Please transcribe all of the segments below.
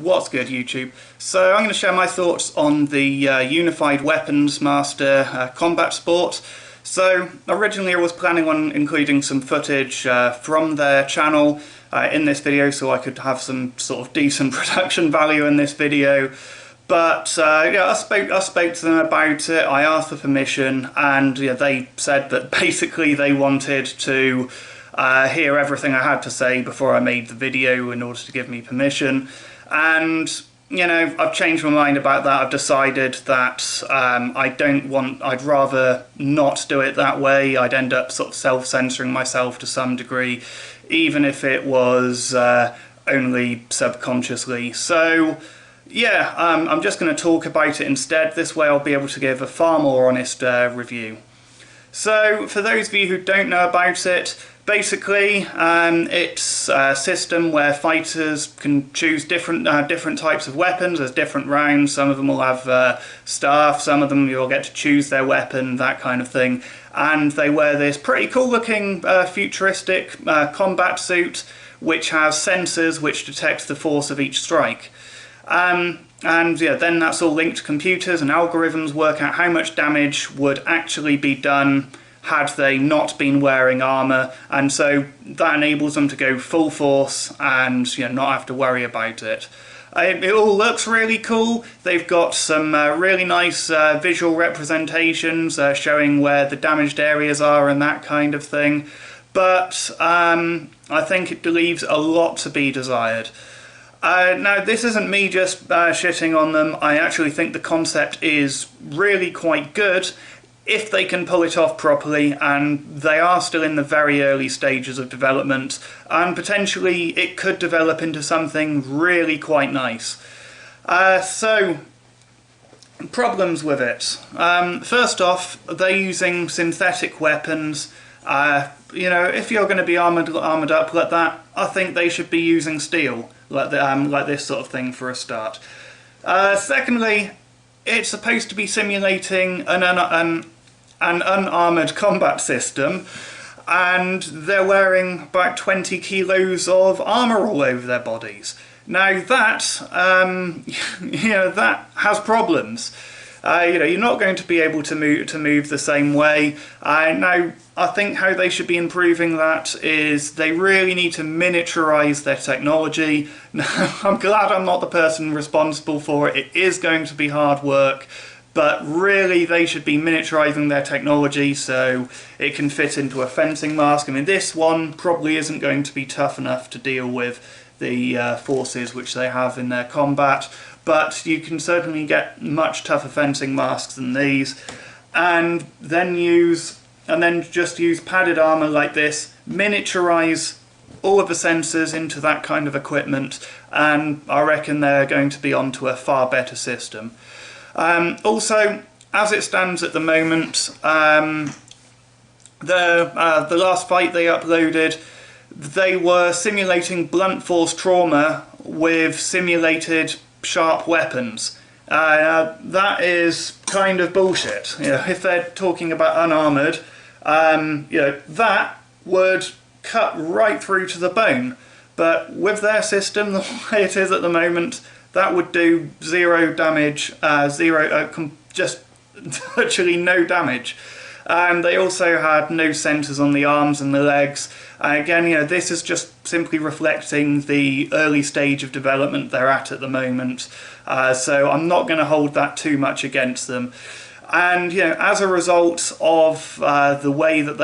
What's good, YouTube? So I'm going to share my thoughts on the Unified Weapons Master Combat Sport. So originally I was planning on including some footage from their channel in this video, so I could have some sort of decent production value in this video. But yeah, I spoke to them about it, I asked for permission, and yeah, they said that basically they wanted to hear everything I had to say before I made the video in order to give me permission. And you know, I've changed my mind about that. I've decided that I'd rather not do it that way. I'd end up sort of self-censoring myself to some degree, even if it was only subconsciously. So yeah, I'm just going to talk about it instead. This way I'll be able to give a far more honest review. So for those of you who don't know about it, basically it's a system where fighters can choose different types of weapons. There's different rounds. Some of them will have staff, some of them you'll get to choose their weapon, that kind of thing. And they wear this pretty cool looking futuristic combat suit which has sensors which detect the force of each strike. And yeah, then that's all linked to computers, and algorithms work out how much damage would actually be done had they not been wearing armour, and so that enables them to go full force and not have to worry about it. It all looks really cool. They've got some really nice visual representations showing where the damaged areas are and that kind of thing, but I think it leaves a lot to be desired. Now, this isn't me just shitting on them. I actually think the concept is really quite good if they can pull it off properly, and they are still in the very early stages of development, and potentially it could develop into something really quite nice. So, problems with it. First off, they're using synthetic weapons. If you're going to be armoured up like that, I think they should be using steel, like this sort of thing for a start. Secondly, it's supposed to be simulating an unarmoured combat system, and they're wearing about 20 kilos of armour all over their bodies. Now that, that has problems. You're not going to be able to move the same way. Now, I think how they should be improving that is they really need to miniaturise their technology. I'm glad I'm not the person responsible for it. It is going to be hard work, but really they should be miniaturising their technology so it can fit into a fencing mask. I mean, this one probably isn't going to be tough enough to deal with the forces which they have in their combat, but you can certainly get much tougher fencing masks than these, and then just use padded armour like this, miniaturise all of the sensors into that kind of equipment, and I reckon they're going to be onto a far better system. Also, as it stands at the moment, the last fight they uploaded, they were simulating blunt force trauma with simulated sharp weapons. That is kind of bullshit. If they're talking about unarmoured, that would cut right through to the bone. But with their system, the way it is at the moment, that would do zero damage, just virtually no damage. And they also had no sensors on the arms and the legs. Again, this is just simply reflecting the early stage of development they're at the moment. So I'm not going to hold that too much against them. And as a result of the way that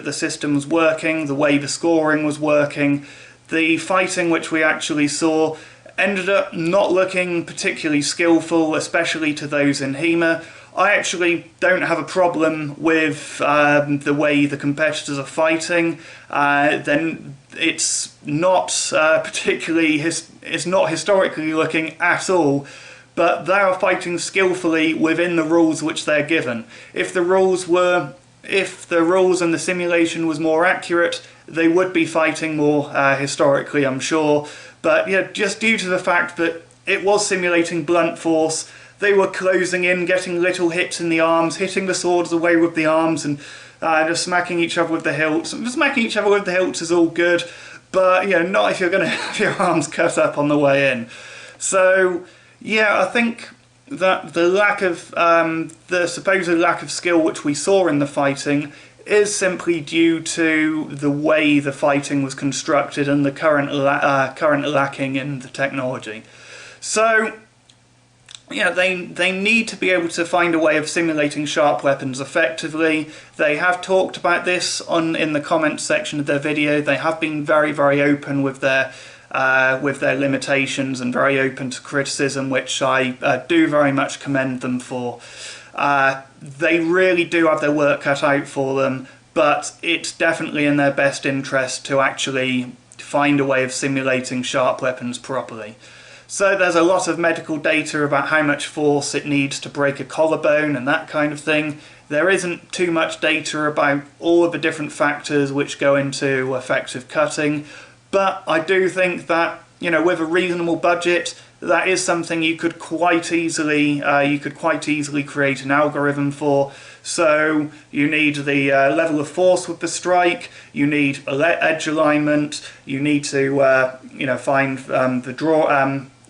the system was working, the way the scoring was working, the fighting which we actually saw ended up not looking particularly skillful, especially to those in HEMA. I actually don't have a problem with the way the competitors are fighting. Then it's not it's not historically looking at all, but they are fighting skillfully within the rules which they're given. If the rules and the simulation was more accurate, they would be fighting more historically, I'm sure. But yeah, just due to the fact that it was simulating blunt force, they were closing in, getting little hits in the arms, hitting the swords away with the arms, and just smacking each other with the hilts. Smacking each other with the hilts is all good, but not if you're going to have your arms cut up on the way in. So yeah, I think that the lack of the supposed lack of skill which we saw in the fighting is simply due to the way the fighting was constructed and the current lacking in the technology. So yeah, they need to be able to find a way of simulating sharp weapons effectively. They have talked about this in the comments section of their video. They have been very, very open with their limitations and very open to criticism, which I do very much commend them for. They really do have their work cut out for them, but it's definitely in their best interest to actually find a way of simulating sharp weapons properly. So there's a lot of medical data about how much force it needs to break a collarbone and that kind of thing. There isn't too much data about all of the different factors which go into effective cutting, but I do think that, with a reasonable budget, that is something you could quite easily create an algorithm for. So you need the level of force with the strike, you need edge alignment, you need to find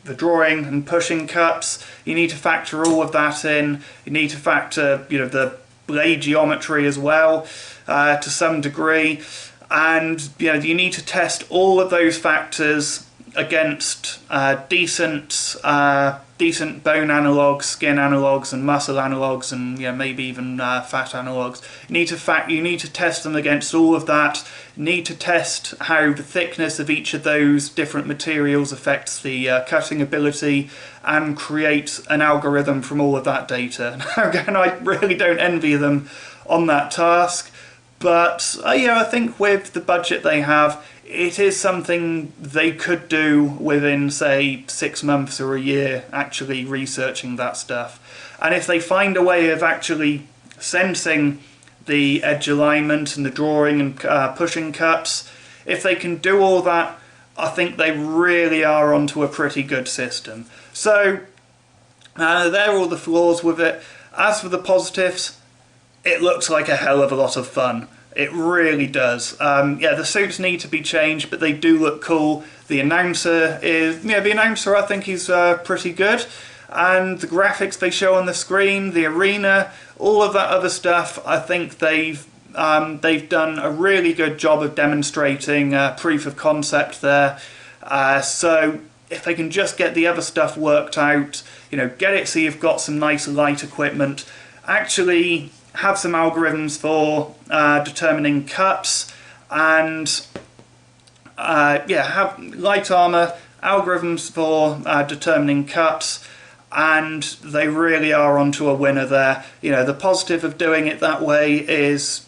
the drawing and pushing cuts. You need to factor all of that in. You need to factor the blade geometry as well to some degree, and you need to test all of those factors against decent bone analogues, skin analogues, and muscle analogues, and maybe even fat analogues. You need to test them against all of that. You need to test how the thickness of each of those different materials affects the cutting ability, and create an algorithm from all of that data. Now, again, I really don't envy them on that task, but I think with the budget they have, it is something they could do within, say, 6 months or a year, actually researching that stuff. And if they find a way of actually sensing the edge alignment and the drawing and pushing cuts, if they can do all that, I think they really are onto a pretty good system. So there are all the flaws with it. As for the positives, it looks like a hell of a lot of fun. It really does. The suits need to be changed, but they do look cool. The announcer I think he's pretty good. And the graphics they show on the screen, the arena, all of that other stuff, I think they've done a really good job of demonstrating proof of concept there. So if they can just get the other stuff worked out, get it so you've got some nice light equipment, actually have some algorithms for determining cuts, and have light armor, algorithms for determining cuts, and they really are onto a winner there. The positive of doing it that way is,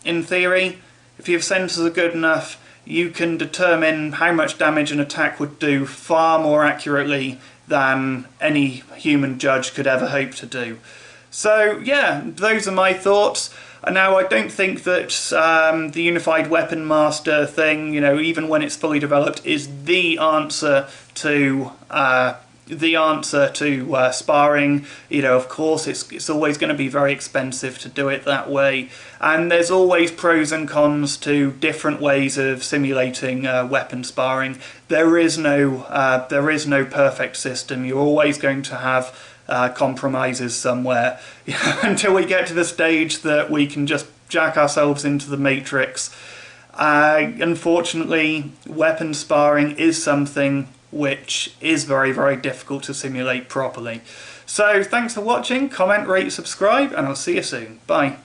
in theory, if your sensors are good enough, you can determine how much damage an attack would do far more accurately than any human judge could ever hope to do. So yeah, those are my thoughts. Now, I don't think that the Unified Weapon Master thing, even when it's fully developed, is the answer to sparring. Of course, it's always going to be very expensive to do it that way, and there's always pros and cons to different ways of simulating weapon sparring. There is no perfect system. You're always going to have compromises somewhere until we get to the stage that we can just jack ourselves into the matrix. Unfortunately, weapon sparring is something which is very, very difficult to simulate properly. So thanks for watching, comment, rate, subscribe, and I'll see you soon. Bye.